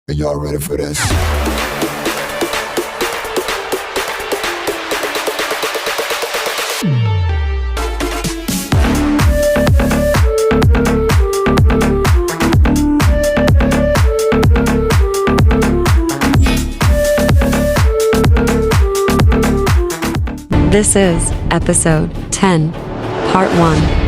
Are y'all ready for this? This is episode 10, part 1.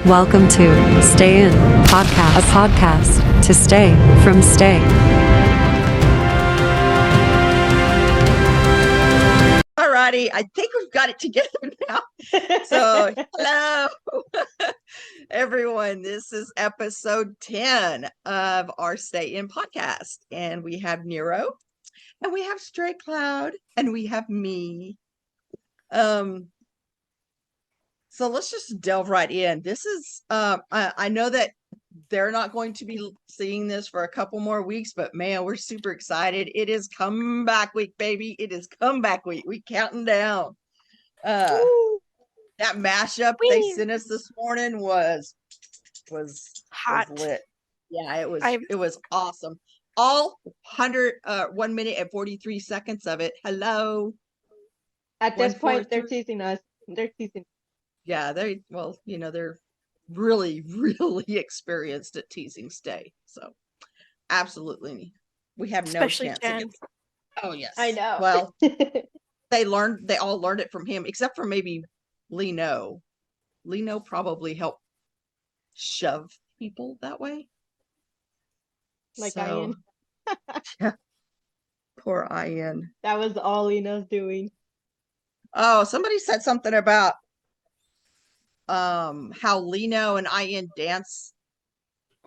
Welcome to Stay In Podcast, a podcast to stay from stay. Alrighty, I think we've got it together now. So, hello, everyone. This is episode 10 of our Stay In podcast. And we have Nero, and we have Stray Cloud, and we have me. So let's just delve right in. This is, I know that they're not going to be seeing this for a couple more weeks, but man, we're super excited. It is comeback week, baby. It is comeback week. We counting down. That mashup they sent us this morning was hot. was lit. Yeah, it was awesome. All 1 minute and 43 seconds of it. Hello. At this point, they're teasing us. They're teasing. Yeah, they're really, really experienced at teasing Stay. So absolutely. We have Especially no chance Jen. against. Oh yes. I know. Well, they all learned it from him, except for maybe Lino. Lino probably helped shove people that way. Like So, Ian. yeah. Poor Ian. That was all Lina's doing. Oh, somebody said something about how Lino and Ian dance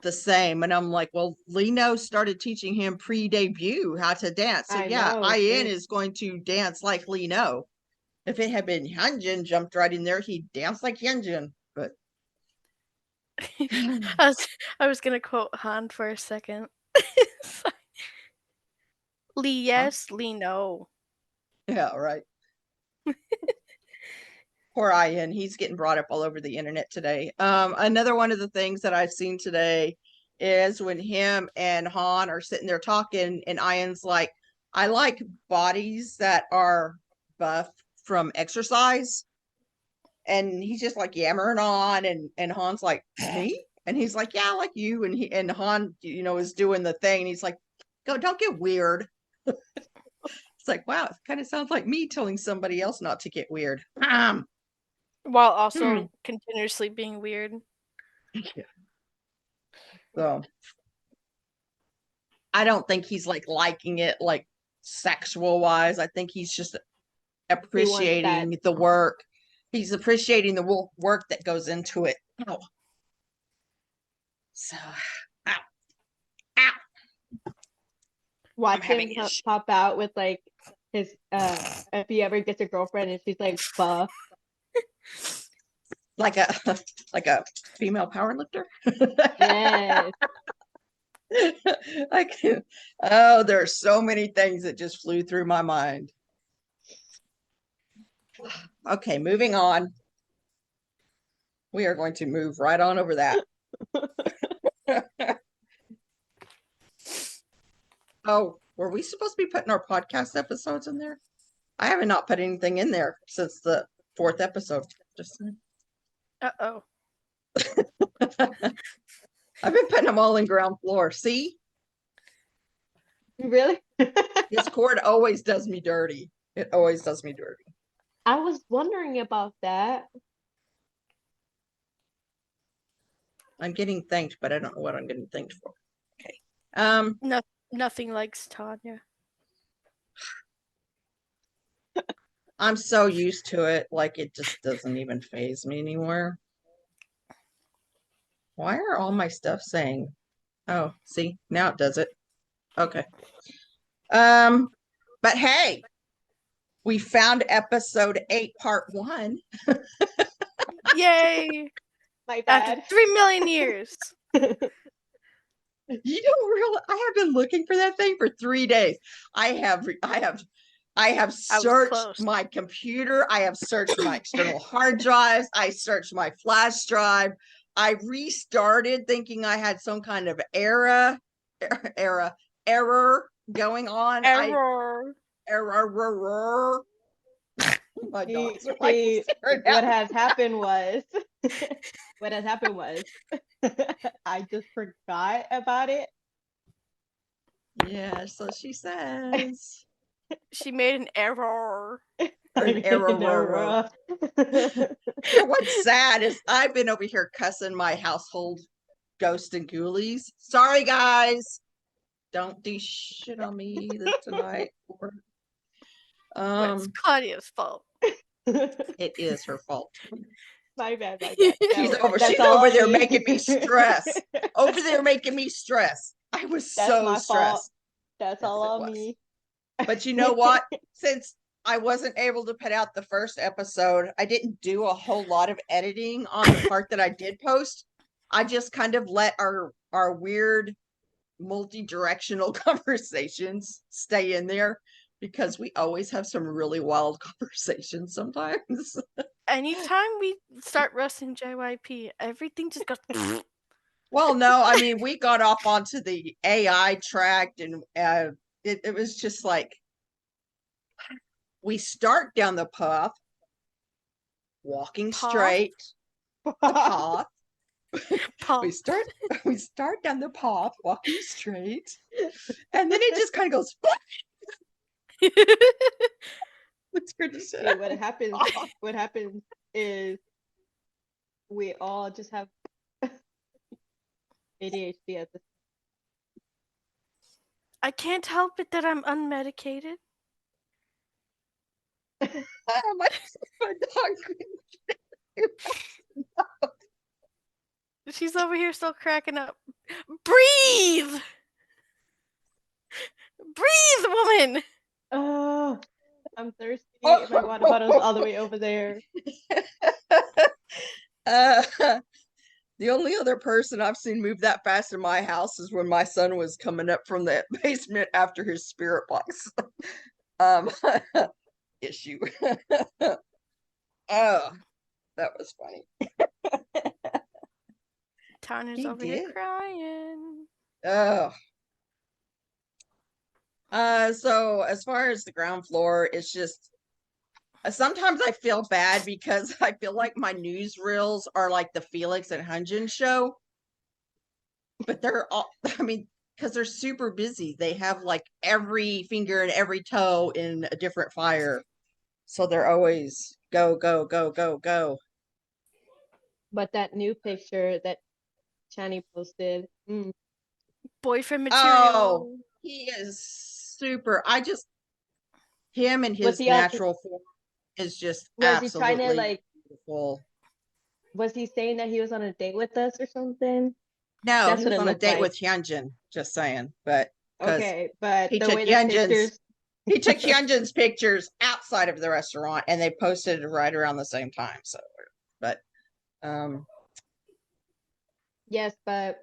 the same, and I'm like, well, Lino started teaching him pre-debut how to dance, so Ian is going to dance like Lino. If it had been Hyunjin jumped right in there, he'd dance like Hyunjin. But I was gonna quote Han for a second. Lee yes, Lee no. yeah, right. Poor Ian, he's getting brought up all over the internet today. Another one of the things that I've seen today is when him and Han are sitting there talking, and Ian's like, I like bodies that are buff from exercise. And he's just like yammering on, and Han's like, me? And he's like, yeah, like you. And Han, is doing the thing. And he's like, go, don't get weird. It's like, wow, it kind of sounds like me telling somebody else not to get weird. While also continuously being weird. Yeah. So I don't think he's like liking it like sexual wise. I think he's just appreciating the work. He's appreciating the work that goes into it. Ow. So, ow. Watch him pop out with like his if he ever gets a girlfriend and she's like buff. Like a female power lifter. Yes. There are so many things that just flew through my mind. Okay, moving on. We are going to move right on over that. Oh, were we supposed to be putting our podcast episodes in there? I haven't not put anything in there since the 4th episode. Just Uh-oh. I've been putting them all in ground floor. See? Really? Discord always does me dirty. It always does me dirty. I was wondering about that. I'm getting thanked, but I don't know what I'm getting thanked for. Okay. Nothing likes Tanya. I'm so used to it, like it just doesn't even faze me anymore. Why are all my stuff saying? Oh, see, now it does it. Okay. But hey, we found episode 8, part 1. Yay! My bad. After 3 million years. You don't really. I have been looking for that thing for 3 days. I have searched close. my computer. I have searched my external hard drives. I searched my flash drive. I restarted thinking I had some kind of error going on. Error. Error. My dogs are See, staring what at me. has happened was, I just forgot about it. Yeah, so she says. She made an error. An error. What's sad is I've been over here cussing my household ghost and ghoulies. Sorry, guys. Don't do shit on me tonight. But it's Claudia's fault. It is her fault. My bad. She's No, over. that's She's all over on there me. making me stress. Over there making me stress. I was That's so my fault. stressed. That's Yes, all it on was. me. But you know what? Since I wasn't able to put out the first episode, I didn't do a whole lot of editing on the part that I did post. I just kind of let our weird multi-directional conversations stay in there because we always have some really wild conversations sometimes. Anytime we start roasting JYP, everything just goes. Well, no, I mean, we got off onto the AI track, and it was just like we start down the path, walking Path? straight. The path. Path. We start down the path, walking straight, and then it just kind of goes. It's good to say. See, what happens is we all just have ADHD at this. I can't help it that I'm unmedicated. My dog. She's over here still cracking up. Breathe! Breathe, woman! Oh, I'm thirsty. My water bottle's all the way over there. The only other person I've seen move that fast in my house is when my son was coming up from the basement after his spirit box issue. Oh, that was funny. Tanya's He over here did. crying. Oh. So as far as the ground floor, it's just sometimes I feel bad because I feel like my newsreels are like the Felix and Hunjin show. But they're all, I mean, because they're super busy. They have like every finger and every toe in a different fire. So they're always go, go, go, go, go. But that new picture that Chani posted, Boyfriend material. Oh, he is super. Him and his he also- natural form is just Was he absolutely trying to, like- beautiful. was he saying that he was on a date with us or something? No, That's he what was it on a looked date like. with Hyunjin, just saying. But 'cause Okay, but he the took way the Hyunjin's pictures, he took Hyunjin's pictures outside of the restaurant and they posted it right around the same time. So, but yes, but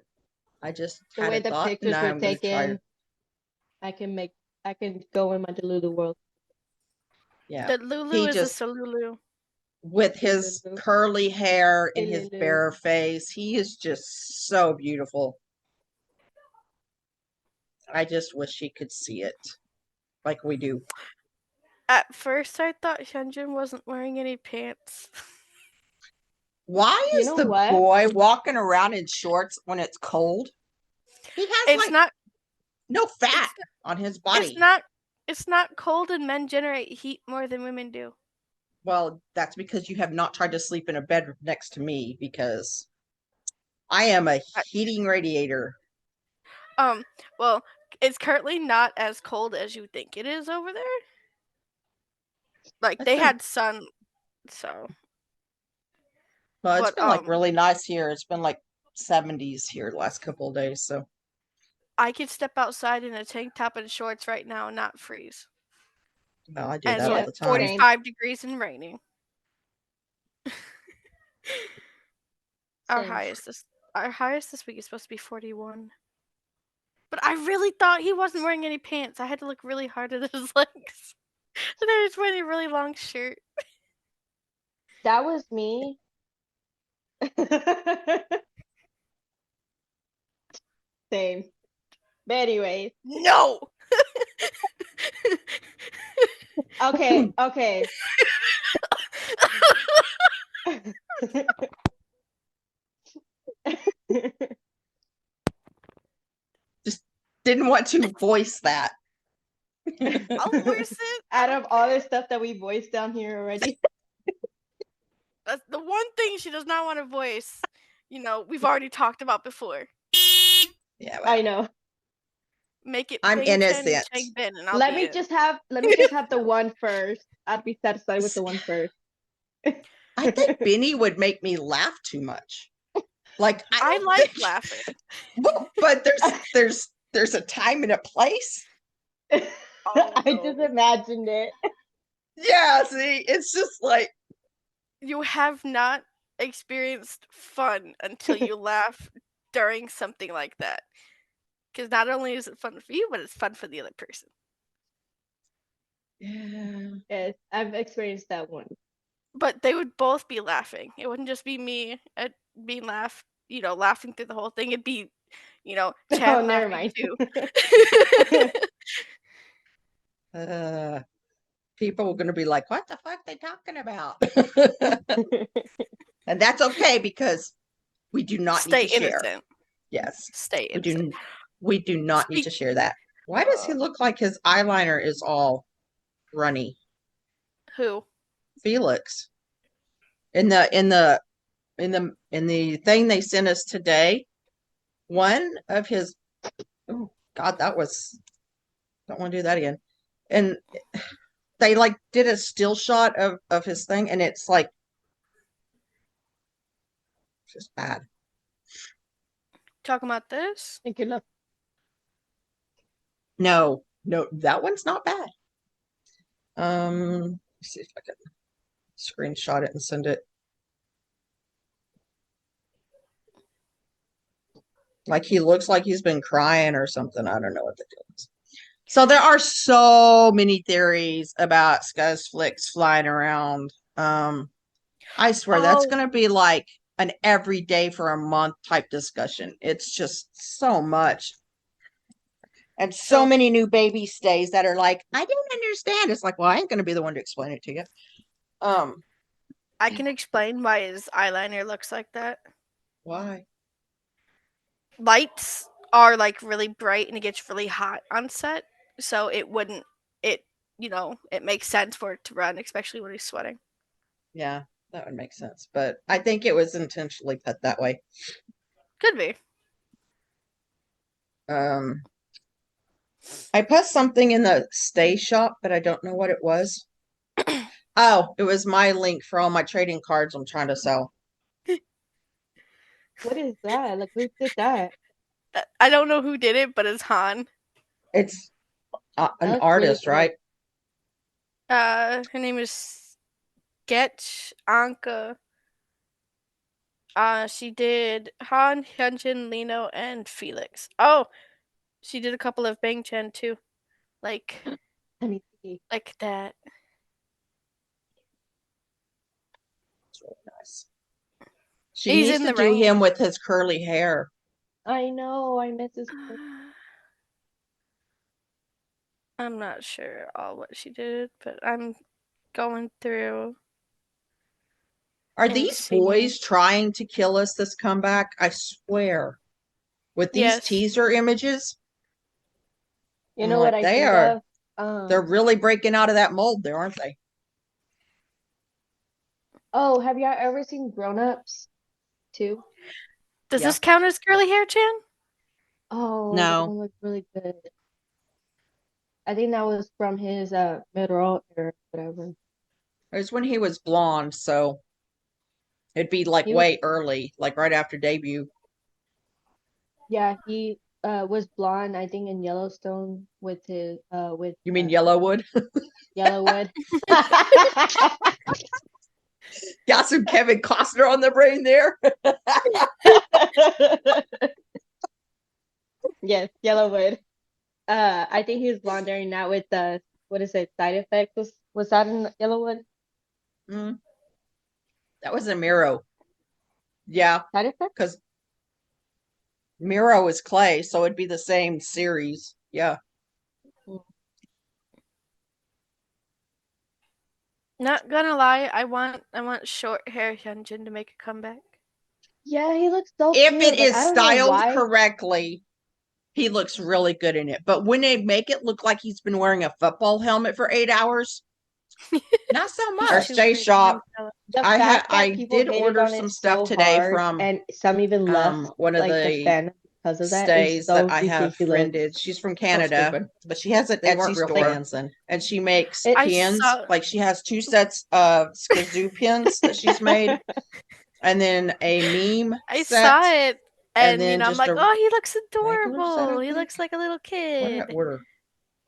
I just the had way a the thought, pictures and were I'm gonna try taken, I can go in my Delulu world. yeah. The Lulu He is just- a Salulu. With his Lulu. curly hair and his Lulu. bare face, he is just so beautiful. I just wish he could see it like we do. At first, I thought Hyunjin wasn't wearing any pants. Why You is know the what? boy walking around in shorts when it's cold? He has It's like not. no fat on his body. It's not cold, and men generate heat more than women do. Well, that's because you have not tried to sleep in a bed next to me because I am a heating radiator. Well, it's currently not as cold as you think it is over there. Like It's they been- had sun, so Well, it's but, been like really nice here. It's been like 70s here the last couple of days. So I could step outside in a tank top and shorts right now and not freeze. well, I do And that all it's the time. 45 degrees and raining. Our Same. high is this. our highest this week is supposed to be 41. But I really thought he wasn't wearing any pants. I had to look really hard at his legs. And then he's wearing a really long shirt. That was me. Same. But anyways, No! okay. Didn't want to voice that. I'll voice it. Out of all the stuff that we voiced down here already. That's the one thing she does not want to voice. We've already talked about before. Yeah, I know. Make it. I'm Bang Chen and innocent. Chang Ben, and I'll Let be me it. just have the one first. I'd be satisfied with the one first. I think Benny would make me laugh too much. Like I don't like think- laughing. but there's a time and a place. Oh, I no. just imagined it. Yeah, see, it's just like You have not experienced fun until you laugh during something like that. Because not only is it fun for you, but it's fun for the other person. yeah. Yes, I've experienced that one. But they would both be laughing. It wouldn't just be me being laughing through the whole thing. It'd be, Chad Oh, never laughing mind. too. People are gonna be like, what the fuck they talking about? And that's okay because we do not Stay need to share. innocent. Yes. Stay We innocent. do not need to share that. Why does he look like his eyeliner is all runny? Who? Felix. In the thing they sent us today, one of his oh god, don't want to do that again. And they like did a still shot of his thing, and it's like just bad. Talking about this? Thank you, love. No, that one's not bad. Let's see if I can screenshot it and send it. Like he looks like he's been crying or something. I don't know what the deal is. So there are so many theories about Scuzz Flicks flying around. I swear that's gonna be like an every day for a month type discussion. It's just so much. And so many new baby stays that are like, I don't understand. It's like, well, I ain't gonna be the one to explain it to you. I can explain why his eyeliner looks like that. Why? Lights are like really bright and it gets really hot on set, so it makes sense for it to run, especially when he's sweating. Yeah, that would make sense. But I think it was intentionally cut that way. Could be. I put something in the stay shop, but I don't know what it was. Oh, it was my link for all my trading cards I'm trying to sell. What is that? Like, who did that? I don't know who did it, but it's Han. It's an That's artist, really cool. right? Her name is Sketch Anka. She did Han, Hyunjin, Lino, and Felix. Oh, she did a couple of Bang Chen too, like Let me see. like that. It's really nice. She He's needs in to the do rain. him with his curly hair. I know. I miss this. I'm not sure all what she did, but I'm going through. Are And these see. boys trying to kill us this comeback? I swear. With these Yes. teaser images, You I'm know like, what I they think are- of? they're really breaking out of that mold there, aren't they? Oh, have y'all ever seen Grown Ups too? Does Yeah. this count as curly hair, Chan? Oh, No. that one looked really good. I think that was from his middle or whatever. It was when he was blonde, so it'd be like He- way early, like right after debut. Yeah, he was blonde, I think, in Yellowstone with his with You mean Yellowwood? Yellowwood. Got some Kevin Costner on the brain there. Yes, Yellowwood. I think he's wandering now with the what is it? Side effects was that in Yellowwood? Mm. That was a Miro. Yeah, Side effects? because Miro is Clay, so it'd be the same series. Yeah. Not gonna lie, I want short hair Hyunjin to make a comeback. Yeah, he looks so If cute. it Like is I don't know styled why. correctly, he looks really good in it. But when they make it look like he's been wearing a football helmet for 8 hours, not so He's much. too J pretty, Shop. I'm jealous. The I fact that I people did hated order on some it stuff so today hard from and some even left one of like the the fan because of that is stays so that I have ridiculous. friended. She's from Canada, stupid. but she has an They Etsy weren't real store, fans then. and she makes It- I pins. saw- Like she has 2 sets of Skazoo pins that she's made, and then a meme I set. saw it, and then I'm just like, a oh, he looks regular set, adorable. I He think. looks like a little What did I kid. order?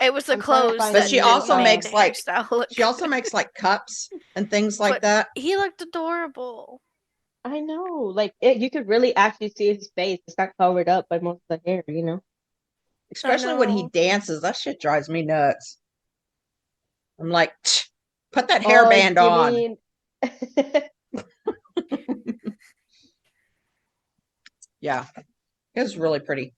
It was the I'm trying to clothes find But that she didn't also make makes the like hairstyle look. she also makes like cups and things like But that. he looked adorable. I know, like you could really actually see his face. It's not covered up by most of the hair, you know. Especially when he know. dances. That shit drives me nuts. I'm like, put that Oh, hairband you on. mean Yeah. It was really pretty.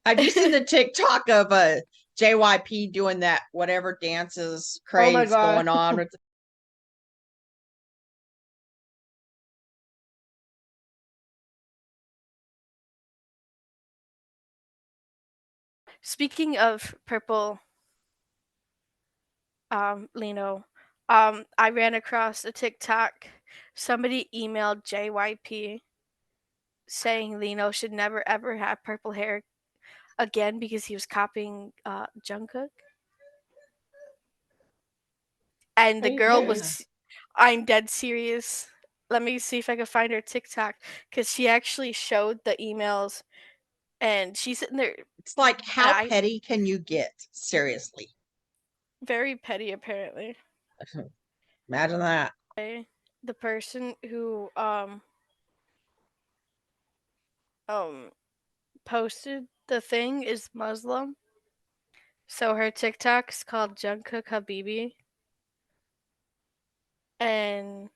Have you seen the TikTok of JYP doing that whatever dances Oh my craze God. going on with Speaking of purple, Lino, I ran across a TikTok. Somebody emailed JYP saying Lino should never ever have purple hair again because he was copying Jungkook. And the Are you girl serious? was, I'm dead serious. Let me see if I can find her TikTok because she actually showed the emails, and she's sitting there It's like, how I- petty can you get? Seriously. very petty apparently. Imagine that. The person who posted the thing is Muslim. So her TikTok's called Jungkook Habibi. And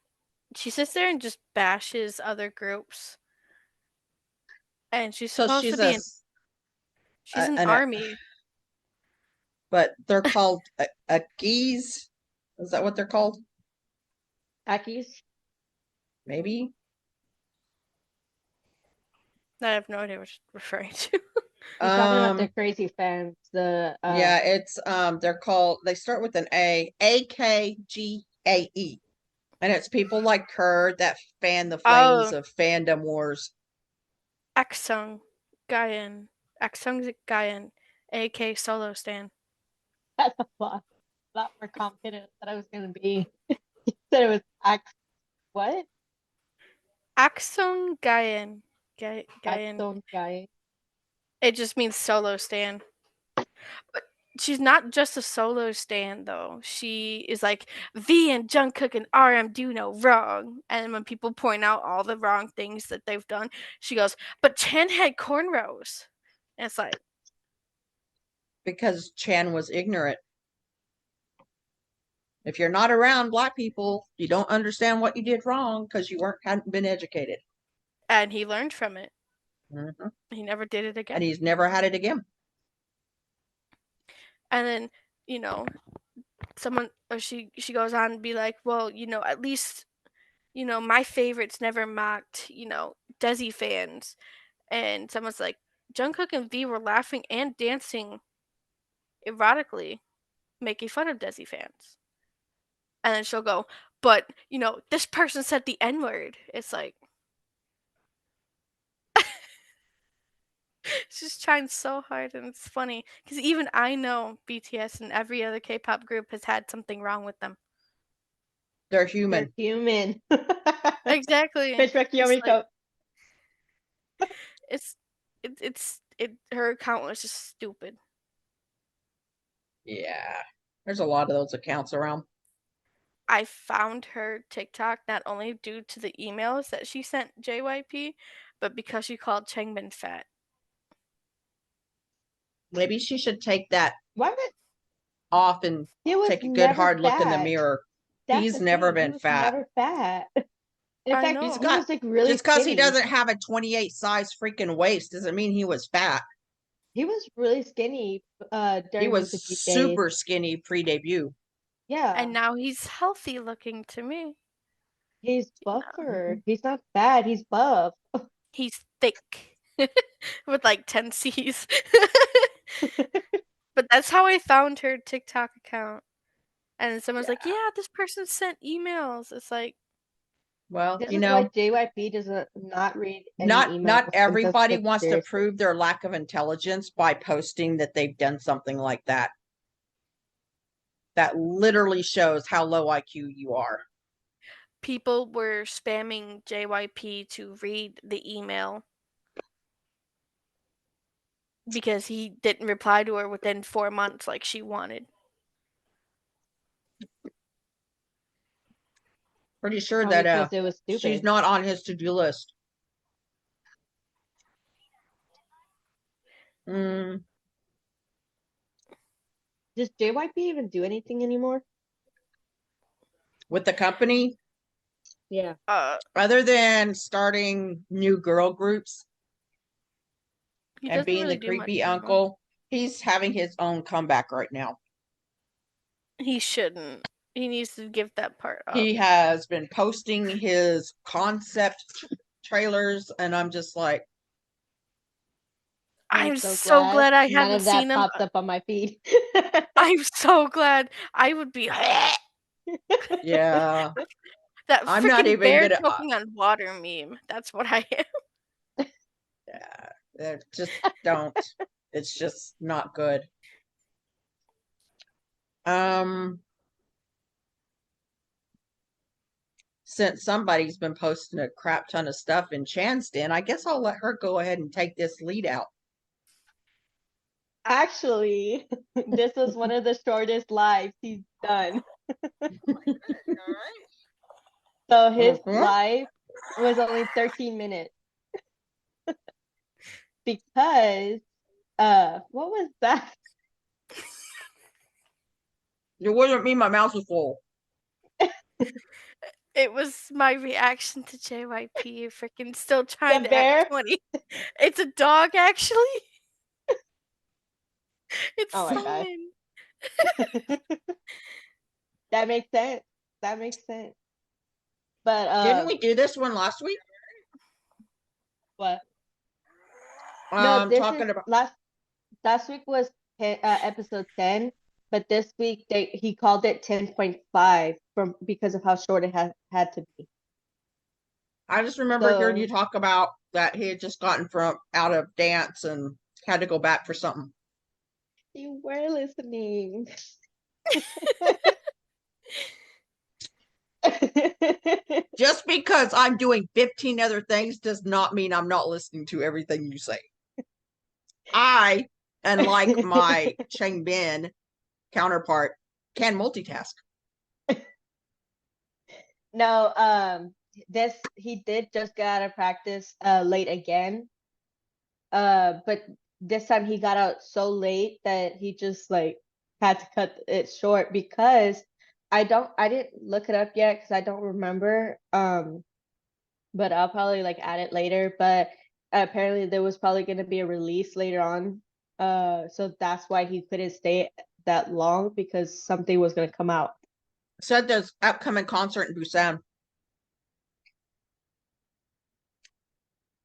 she sits there and just bashes other groups. And she's So supposed she's to be a she's an an- army. but they're called Akis. Is that what they're called? Akis? Maybe. I have no idea what she's referring to. You're talking about the Um crazy fans, the yeah, it's they're called, they start with an AKGAE. And it's people like her that fan the flames Oh. of fandom wars. Aksung Gayan. Aksung Gayan, AK Solo Stan. that's a lot more confident that I was gonna be. You said it was what? Aksung Gayan. Gayan. Axon guy. It just means solo stan. But she's not just a solo stan though. She is like V and Jungkook and RM do no wrong. And when people point out all the wrong things that they've done, she goes, "But Chen had cornrows." And it's like, Because Chan was ignorant. If you're not around black people, you don't understand what you did wrong because you hadn't been educated. and he learned from it. Mhm. He never did it again. And he's never had it again. And then, you know, someone or she goes on and be like, well, at least, my favorites never mocked, Desi fans. And someone's like, Jungkook and V were laughing and dancing erotically, making fun of Desi fans. And then she'll go, but this person said the N-word. It's like she's trying so hard, and it's funny because even I know BTS and every other K-pop group has had something wrong with them. They're human. They're human. Exactly. Fish It's Yumiko. her account was just stupid. Yeah. There's a lot of those accounts around. I found her TikTok not only due to the emails that she sent JYP, but because she called Changbin fat. Maybe she should take that Why would off and he was take a good never hard look in the fat. mirror. That's He's the never thing, he been was fat. Never fat. In I fact, know. he was like really Just because he skinny. doesn't have a 28 size freaking waist doesn't mean he was fat. He was really skinny during He was his debut super days. skinny pre-debut. Yeah. And now he's healthy looking to me. He's buffer. He's not fat, he's buff. He's thick with like 10 C's. But that's how I found her TikTok account. And someone's like, yeah, this person sent emails. It's like, Well, This you is know, why JYP does not read any not emails and everybody doesn't take wants to seriously. prove their lack of intelligence by posting that they've done something like that. That literally shows how low IQ you are. people were spamming JYP to read the email because he didn't reply to her within 4 months like she wanted. Pretty sure Probably that because it was stupid. she's not on his to-do list. Does JYP even do anything anymore? With the company, Yeah. other than starting new girl groups He and doesn't being really the do much creepy anymore. uncle, he's having his own comeback right now. He shouldn't. He needs to give that part up. He has been posting his concept trailers, and I'm just like, I'm so glad I none haven't of that seen him. popped up on my feed. I'm so glad. I would be yeah. that I'm not freaking even bear gonna- choking on water meme. That's what I am. Yeah, just don't. It's just not good. Since somebody's been posting a crap ton of stuff in Chan's Den, I guess I'll let her go ahead and take this lead out. Actually, this was one of the shortest lives he's done. So his live was only 13 minutes. Because what was that? It wasn't me, my mouth was full. It was my reaction to JYP freaking still trying The to bear? act 20. It's a dog, actually. It's Oh my gosh. fine. That makes sense. That makes sense. But Didn't we do this one last week? what? No, this talking is about last week was episode 10, but this week he called it 10.5 because of how short it had to be. I just remember hearing So- you talk about that he had just gotten out of dance and had to go back for something. You were listening. Just because I'm doing 15 other things does not mean I'm not listening to everything you say. I, unlike my Changbin counterpart, can multitask. No, he did just get out of practice late again. But this time he got out so late that he just like had to cut it short because I didn't look it up yet because I don't remember. But I'll probably like add it later. But apparently there was probably gonna be a release later on. So that's why he couldn't stay that long because something was gonna come out. Said there's upcoming concert in Busan.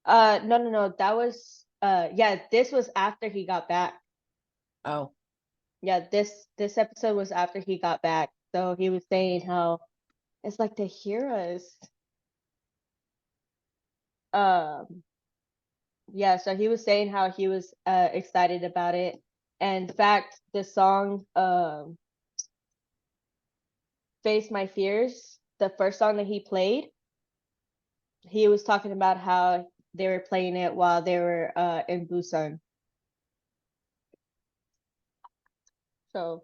No. That was yeah, this was after he got back. Oh. Yeah, this episode was after he got back. So he was saying how it's like to hear us. Yeah, so he was saying how he was excited about it. And in fact, the song Face My Fears, the first song that he played, he was talking about how they were playing it while they were in Busan. So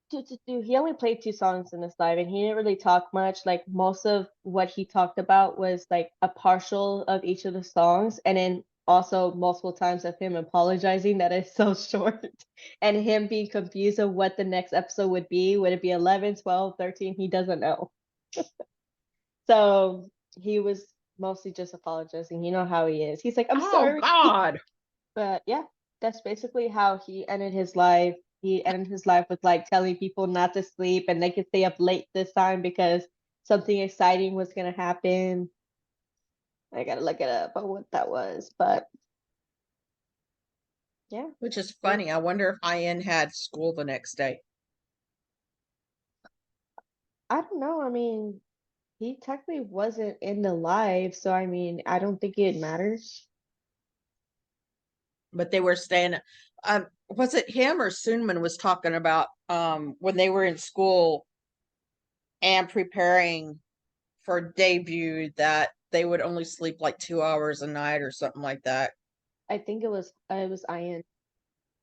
he only played 2 songs in this live, and he didn't really talk much. Like most of what he talked about was like a partial of each of the songs, and then also multiple times of him apologizing that it's so short, and him being confused of what the next episode would be. Would it be 11, 12, 13? He doesn't know. So he was mostly just apologizing. You know how he is. He's like, I'm Oh sorry. God. But yeah, that's basically how he ended his life. He ended his life with like telling people not to sleep and they could stay up late this time because something exciting was gonna happen. I gotta look it up on what that was, but yeah. Which is funny. I wonder if Ian had school the next day. I don't know. I mean, he technically wasn't in the live, so I mean, I don't think it matters. But they were staying. Was it him or Sunman was talking about when they were in school and preparing for debut that they would only sleep like 2 hours a night or something like that. I think it was Ian.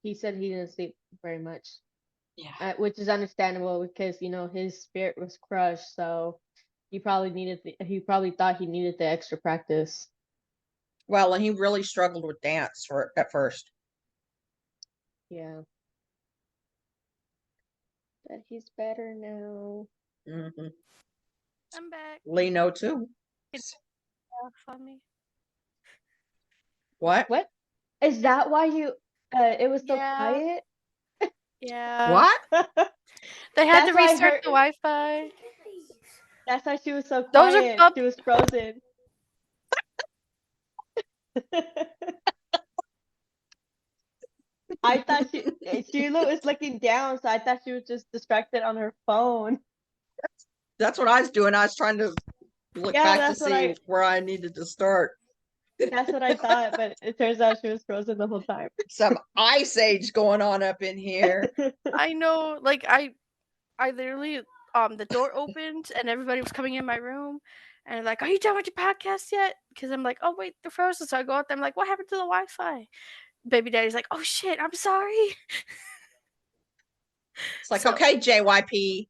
He said he didn't sleep very much. Yeah. Which is understandable because his spirit was crushed, so he probably thought he needed the extra practice. Well, and he really struggled with dance at first. Yeah. But he's better now. Mm-hmm. I'm back. Lino too. Funny. What? What? Is that why you it was so Yeah. quiet? Yeah. What? They had to That's why I restart heard- the Wi-Fi. That's why she was so Those are quiet. pub- She was frozen. I thought Sheila was looking down, so I thought she was just distracted on her phone. That's what I was doing. I was trying to look Yeah, back to that's what see where I needed to start. That's what I thought, but it turns out she was frozen the whole time. Some ice age going on up in here. I know, like I literally the door opened and everybody was coming in my room and like, are you done with your podcast yet? Because I'm like, oh wait, they're frozen. So I go out there, I'm like, what happened to the Wi-Fi? Baby daddy's like, oh shit, I'm sorry. It's like, So- okay, JYP.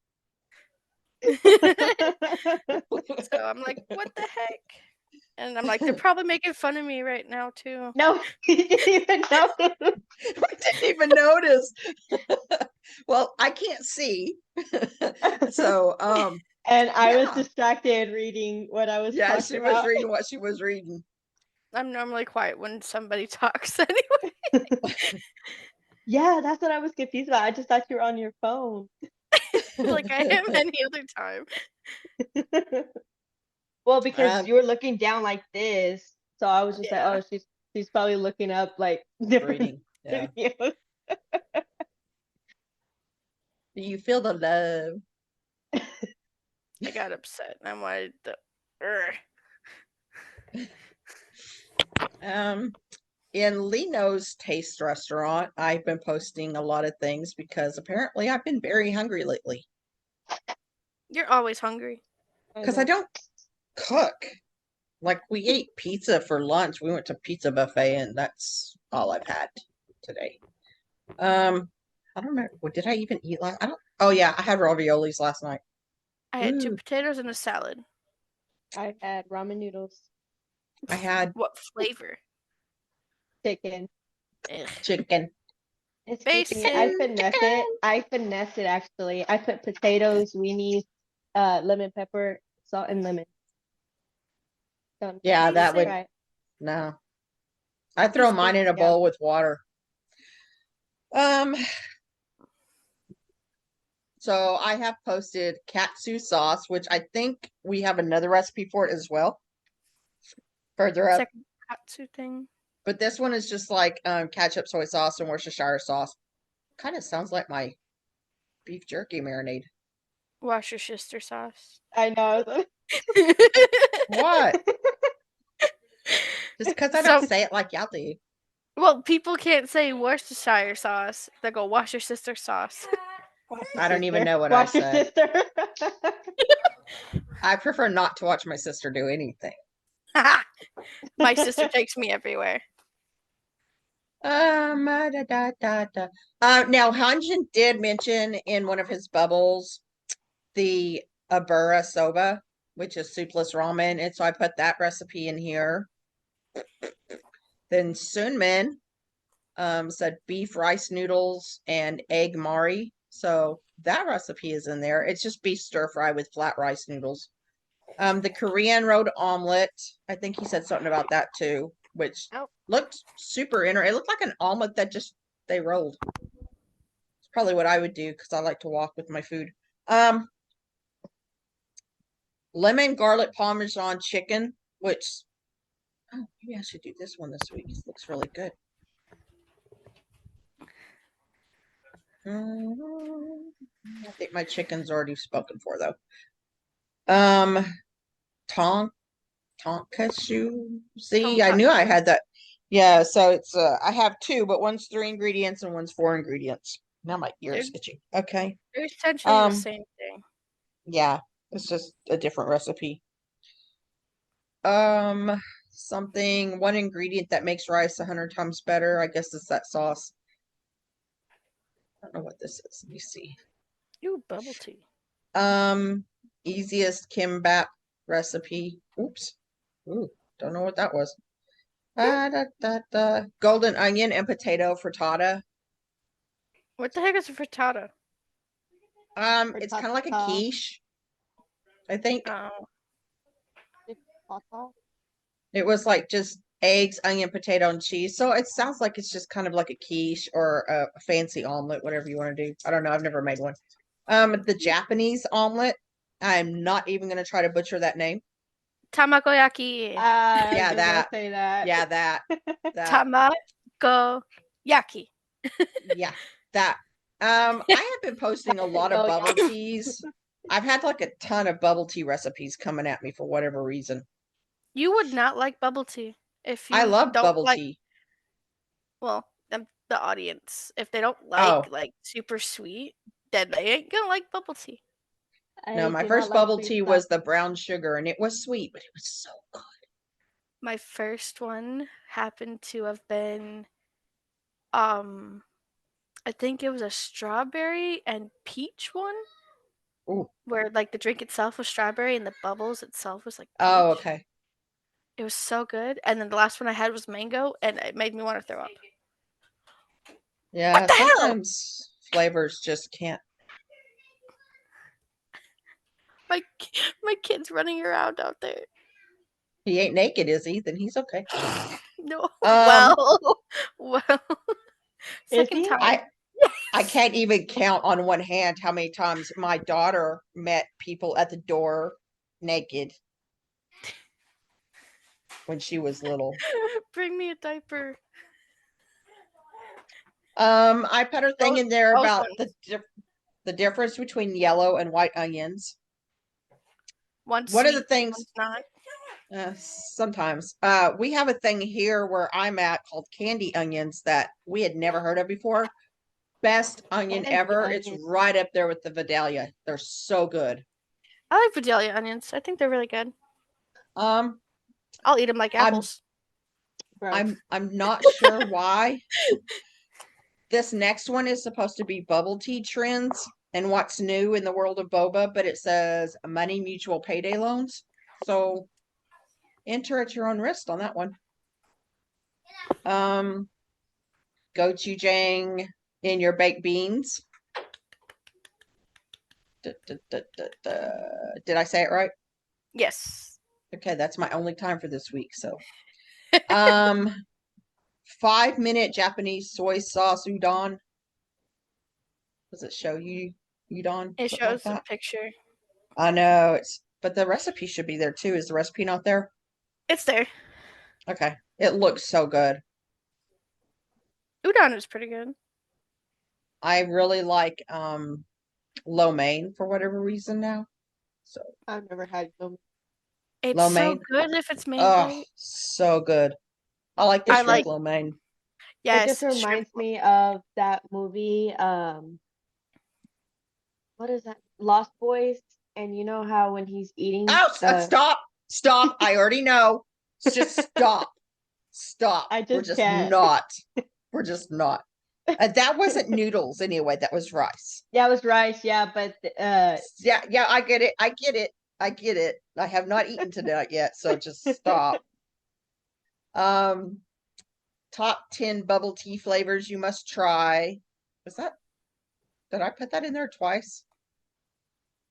So I'm like, what the heck? And I'm like, they're probably making fun of me right now too. No, you didn't even know. I didn't even notice. Well, I can't see. So And I was Yeah. distracted reading what I was yeah, talking she about. was reading what she was reading. I'm normally quiet when somebody talks anyway. Yeah, that's what I was confused about. I just thought you were on your phone. Like I am any other time. Well, because Um, you were looking down like this, so I was just Yeah. like, oh, she's probably looking up like different reading. Yeah. videos. Do you feel the love? I got upset and I wanted the In Lino's Taste Restaurant, I've been posting a lot of things because apparently I've been very hungry lately. You're always hungry. Because I don't cook. Like we ate pizza for lunch. We went to pizza buffet and that's all I've had today. I don't know. What did I even eat last? Oh yeah, I had raviolis last night. I had 2 Ooh. potatoes and a salad. I had ramen noodles, I had What flavor? chicken. Ugh. chicken. Excuse me, I Basic. finesse it. I finesse it actually. I put potatoes, weenies, lemon pepper, salt, and lemon. Don't Yeah, don't that would try it. no. I throw These mine in a big- bowl with water. So I have posted katsu sauce, which I think we have another recipe for it as well. Further up. Second katsu thing. But this one is just like ketchup, soy sauce, and Worcestershire sauce. Kind of sounds like my beef jerky marinade. Wash your sister sauce. I know. What? Just because I don't say it like y'all do. Well, people can't say Worcestershire sauce. They go wash your sister sauce. I don't even know what I Wash your said. sister. I prefer not to watch my sister do anything. My sister takes me everywhere. Da, da, da, da. Now Hanjin did mention in one of his bubbles the Abura soba, which is soupless ramen, and so I put that recipe in here. Then Sunmin said beef rice noodles and egg mari, so that recipe is in there. It's just beef stir fry with flat rice noodles. The Korean road omelet, I think he said something about that too, which Oh. looked super interesting. It looked like an omelet that just they rolled. It's probably what I would do because I like to walk with my food. Lemon garlic parmesan chicken, which maybe I should do this one this week. It looks really good. I think my chicken's already spoken for though. Tonkatsu. See, I knew I had that. Yeah, so it's I have two, but one's 3 ingredients and one's 4 ingredients. Now my ear's itching. Okay. They're essentially the same thing. Yeah, it's just a different recipe. Something, one ingredient that makes rice 100 times better. I guess it's that sauce. I don't know what this is. Let me see. Ooh, bubble tea. Easiest kimbap recipe. Oops. Ooh, don't know what that was. Golden onion and potato frittata. What the heck is a frittata? It's kind of like a quiche, I think. Oh, It was like just eggs, onion, potato, and cheese. So it sounds like it's just kind of like a quiche or a fancy omelet, whatever you want to do. I don't know. I've never made one. The Japanese omelet. I'm not even going to try to butcher that name. tamagoyaki. Yeah, that. Say that. Yeah, that. Tamagoyaki. Yeah, that. I have been posting a lot of bubble teas. I've had like a ton of bubble tea recipes coming at me for whatever reason. You would not like bubble tea if you I love don't bubble like, tea. well, the audience. If they don't like super sweet, then they ain't gonna like bubble tea. No, my first bubble tea was the brown sugar, and it was sweet, but it was so good. My first one happened to have been, I think it was a strawberry and peach one. Ooh. Where like the drink itself was strawberry and the bubbles itself was like peach. Oh, okay. It was so good. And then the last one I had was mango, and it made me want to throw up. Yeah, sometimes flavors just can't. My kid's running around out there. He ain't naked, is he? Then he's okay. No. Well. Second time. I can't even count on one hand how many times my daughter met people at the door naked when she was little. Bring me a diaper. I put a thing in there about the difference between yellow and white onions. One of the things, not. Sometimes we have a thing here where I'm at called candy onions that we had never heard of before. Best onion ever. It's right up there with the Vidalia. They're so good. I like Vidalia onions. I think they're really good. I'll eat them like apples. I'm not sure why. This next one is supposed to be bubble tea trends and what's new in the world of boba, but it says money mutual payday loans. So enter at your own risk on that one. Gochujang in your baked beans. Did I say it right? Yes. Okay, that's my only time for this week. So 5-minute Japanese soy sauce udon. Does it show you udon? It shows a picture. I know but the recipe should be there too. Is the recipe not there? It's there. Okay. It looks so good. Udon is pretty good. I really like lo mein for whatever reason now. So I've never had lo mein. It's lo mein. So good if it's made right. So good. I like the shrimp lo mein. Yes, it just reminds me of that movie. What is that? Lost Boys. And you know how when he's eating Oh, the stop. I already know. Just stop. Stop. I We're just just can't. not. We're just not. That wasn't noodles anyway. That was rice. Yeah, it was rice, yeah, but Yeah, I get it. I get it. I have not eaten tonight yet, so just stop. Top 10 bubble tea flavors you must try. Did I put that in there twice?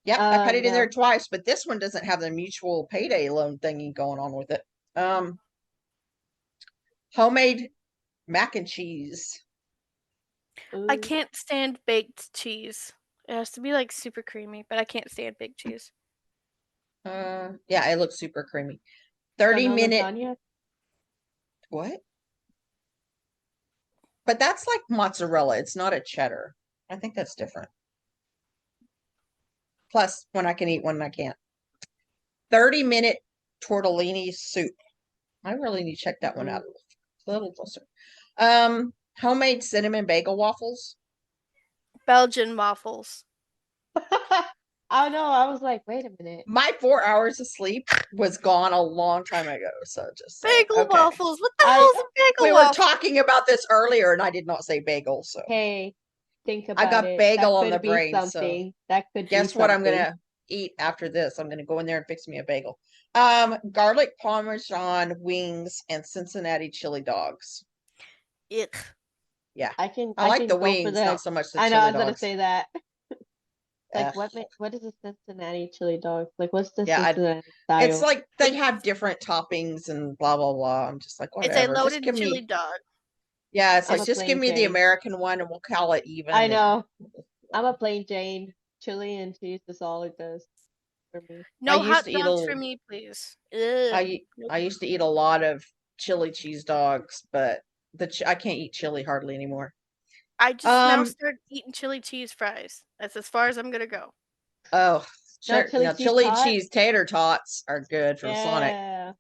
Yep, I put it in there no. twice, but this one doesn't have the mutual payday loan thingy going on with it. Homemade mac and cheese. I Ooh. can't stand baked cheese. It has to be like super creamy, but I can't stand baked cheese. Yeah, it looks super creamy. So 30-minute lasagna? what? But that's like mozzarella. It's not a cheddar. I think that's different. Plus, when I can eat one, I can't. 30-minute tortellini soup. I really need to check that one out a little closer. Homemade cinnamon bagel waffles. Belgian waffles. I don't know. I was like, wait a minute. My 4 hours of sleep was gone a long time ago. So just saying. Bagel Okay. waffles. What the hell is a bagel We were waffle? talking about this earlier, and I did not say bagel. So Hey, think I about got it. bagel That on the could be brain. So something. That could be guess what I'm something. gonna eat after this? I'm gonna go in there and fix me a bagel. Garlic parmesan wings and Cincinnati chili dogs. Ick. Yeah, I can I like the go for wings, the not so much the I know I chili was gonna dogs. say that. Like Ugh. what is a Cincinnati chili dog? Like what's the Yeah, Cincinnati it's style? like they have different toppings and blah blah blah. I'm just like, It's a whatever. Just loaded give chili me, dog. yeah, it's I'm like a just give plain me the Jane. American one and we'll call it even. I know. I'm a plain Jane. Chili and cheese is all it does for me. No used hot to eat dogs a- for me, please. Ugh. I used to eat a lot of chili cheese dogs, but I can't eat chili hardly anymore. I just now Um, started eating chili cheese fries. That's as far as I'm gonna go. oh, No sure. chili Now cheese chili tot? cheese tater tots are good from Sonic. Yeah.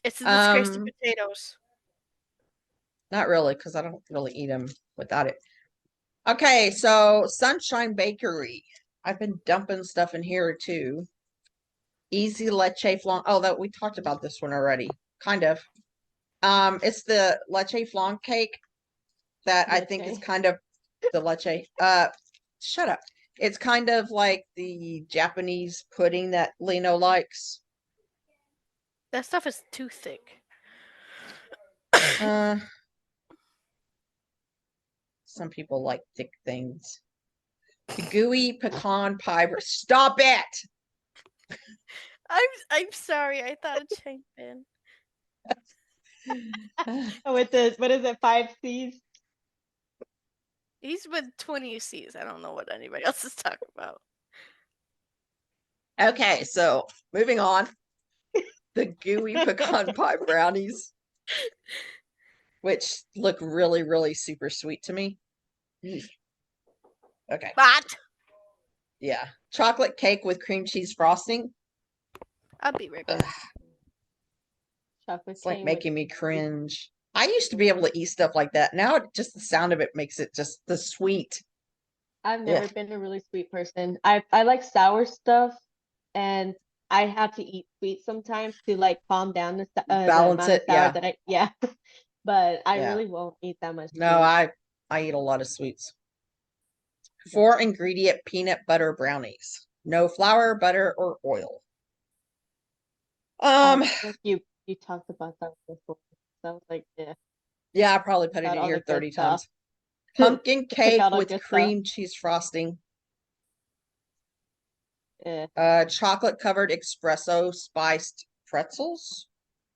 It's a disgrace to Um, potatoes. not really, because I don't really eat them without it. Okay, so Sunshine Bakery. I've been dumping stuff in here too. Easy leche flan. Oh, that we talked about this one already. Kind of. It's the leche flan cake that I think is Leche. kind of the leche. Shut up. It's kind of like the Japanese pudding that Lino likes. That stuff is too thick. Uh, some people like thick things. The gooey pecan pie. Stop it! I'm sorry. I thought it changed in. With the what is it, 5 C's? He's with 20 C's. I don't know what anybody else is talking about. Okay, so moving on. The gooey pecan pie brownies, which look really, really super sweet to me. Okay. But Yeah. Chocolate cake with cream cheese frosting. I'll be right Ugh, back. Chocolate it's like cake making me cringe. I used to be able to eat stuff like that. Now, just the sound of it makes it just the sweet. I've never been a really sweet person. I like sour stuff, and I have to eat sweet sometimes to like calm down the Balance amount it, of sour yeah. that I but I Yeah. really won't eat that much No, sweet. I eat a lot of sweets. 4-ingredient peanut butter brownies. No flour, butter, or oil. I think you talked about that before. So I was like, yeah, Yeah, I probably put it got in all here the good 30 stuff. times. Pumpkin Took cake out all with good stuff. cream cheese frosting. Yeah, Chocolate covered espresso spiced pretzels.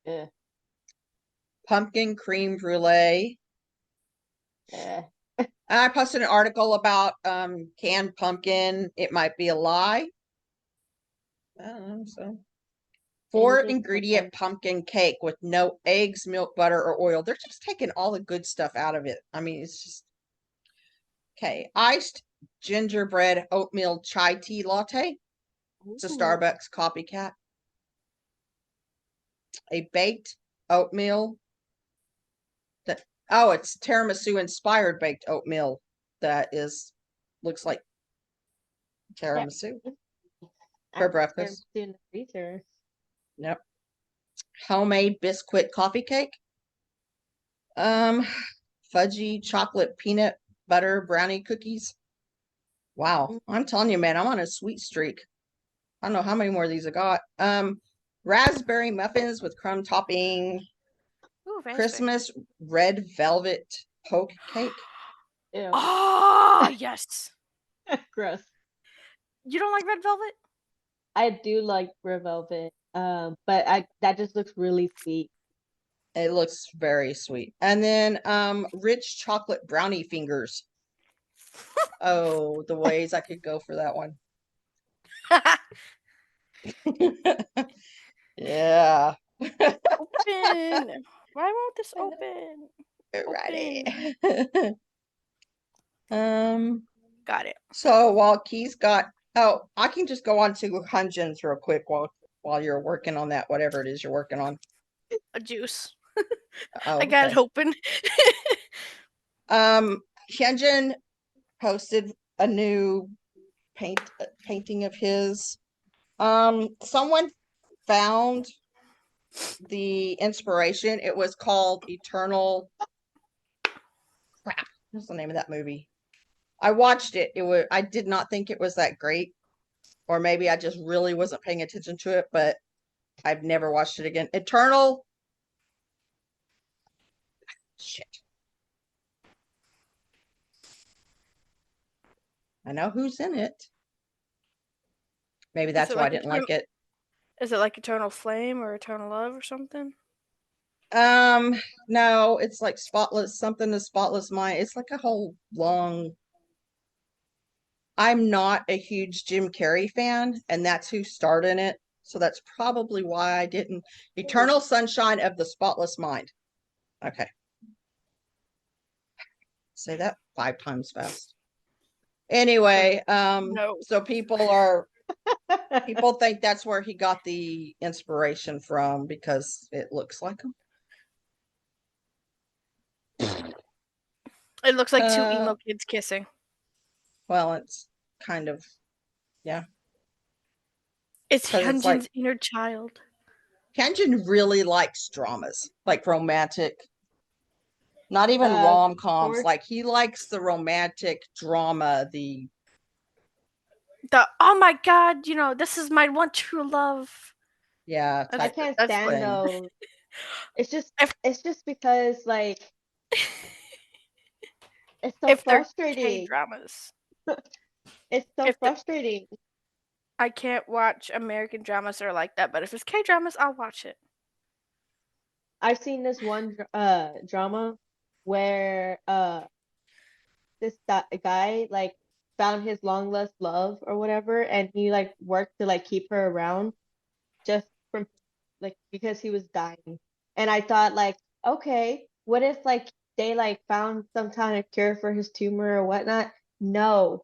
yeah, Pumpkin cream brulee. yeah. I posted an article about canned pumpkin. It might be a lie. I don't know. So 4-ingredient pumpkin cake with no eggs, milk, butter, or oil. They're just taking all the good stuff out of it. I mean, it's just okay. Iced gingerbread oatmeal chai tea latte. It's a Ooh. Starbucks copycat. A baked oatmeal. Oh, it's tiramisu inspired baked oatmeal that looks like tiramisu. For breakfast. In the freezer. Yep. Homemade Biscuit coffee cake. Fudgy chocolate peanut butter brownie cookies. Wow, I'm telling you, man, I'm on a sweet streak. I don't know how many more of these I got. Raspberry muffins with crumb topping. Ooh, raspberry. Christmas red velvet poke cake. Ew. Oh, yes. Gross. You don't like red velvet? I do like red velvet. But that just looks really sweet. It looks very sweet. And then rich chocolate brownie fingers. Oh, the ways I could go for that one. Yeah. Open. Why won't this open? Righty. Got it. So while Key's got, oh, I can just go on to Hunjin's real quick while you're working on that, whatever it is you're working on. A juice. Oh, I got okay. it open. Hyunjin posted a new painting of his. Someone found the inspiration. It was called Eternal. Crap. What's the name of that movie? I watched it. I did not think it was that great, or maybe I just really wasn't paying attention to it, but I've never watched it again. Eternal. Shit. I know who's in it. Maybe that's it why I like didn't like it. Is it like Eternal Flame or Eternal Love or something? No, it's like Spotless, something to Spotless Mind. It's like a whole long. I'm not a huge Jim Carrey fan, and that's who starred in it. So that's probably why I didn't. Eternal Sunshine of the Spotless Mind. Okay. Say that 5 times fast. Anyway, No. so people think that's where he got the inspiration from because it looks like him. It looks like two emo kids kissing. Well, it's kind of, yeah. It's 'Cause it's Hyunjin's like- inner child. Hyunjin really likes dramas, like romantic, not even Uh, rom-coms. or- Like he likes the romantic drama, the Oh my god, this is my one true love. yeah. I I type can't that's stand thing. those. It's just If- it's just because like it's so if they're frustrating. K-dramas. It's so if the- frustrating. I can't watch American dramas that are like that, but if it's K-dramas, I'll watch it. I've seen this one drama where this guy like found his long lost love or whatever, and he like worked to like keep her around just from like because he was dying. And I thought like, okay, what if like they like found some kind of cure for his tumor or whatnot? No.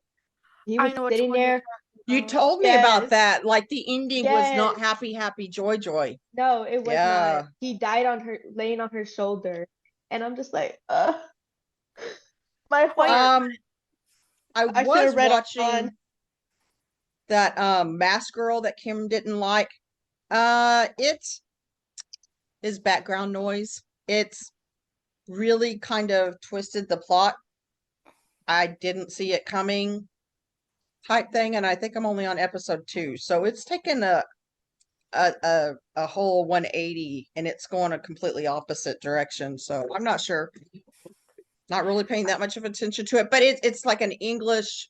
He I was know which sitting one you're there. You Oh. told me about Yes. that. Like the ending was not Yes. happy, happy, joy, joy. No, it was Yeah. not. He died on her, laying on her shoulder. And I'm just like, my heart. I I should was have read watching on. that Mask Girl that Kim didn't like. It is background noise. It's really kind of twisted the plot. I didn't see it coming type thing, and I think I'm only on episode 2. So it's taken a whole 180 and it's going a completely opposite direction. So I'm not sure. Not really paying that much of attention to it, but it's like an English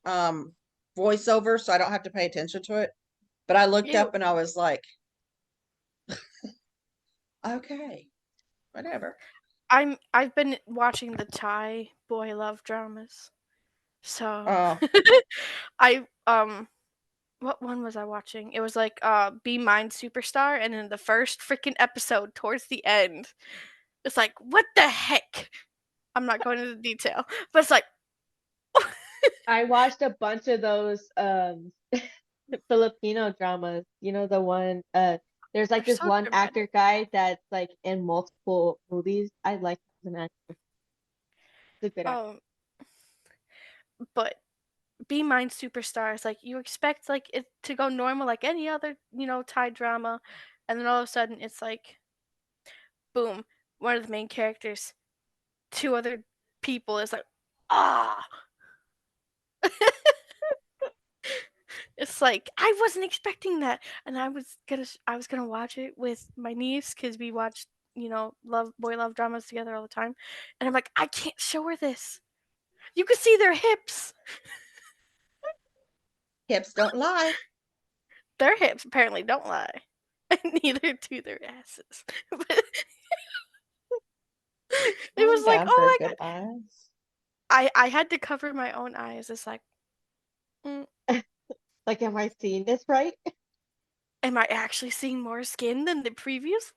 voiceover, so I don't have to pay attention to it. But I looked up and I was like, okay, whatever. I've been watching the Thai boy love dramas. So Oh. I what one was I watching? It was like Be Mine Superstar, and in the first freaking episode towards the end, it's like, what the heck? I'm not going into detail, but it's like I watched a bunch of those Filipino dramas. You know the one there's like They're this so one dramatic. actor guy that's like in multiple movies. I like him as an actor. He's a good actor. but Be Mine Superstars. Like you expect like it to go normal like any other, Thai drama, and then all of a sudden it's like boom, one of the main characters, two other people is like ah. It's like I wasn't expecting that, and I was gonna watch it with my niece because we watched love dramas together all the time, and I'm like I can't show her this. You can see their hips. Hips don't lie. Their hips apparently don't lie, and neither do their asses. But it was I'm like, down for oh a my good god, eyes. I had to cover my own eyes. It's like, mm, Like, am I seeing this right? am I actually seeing more skin than the previous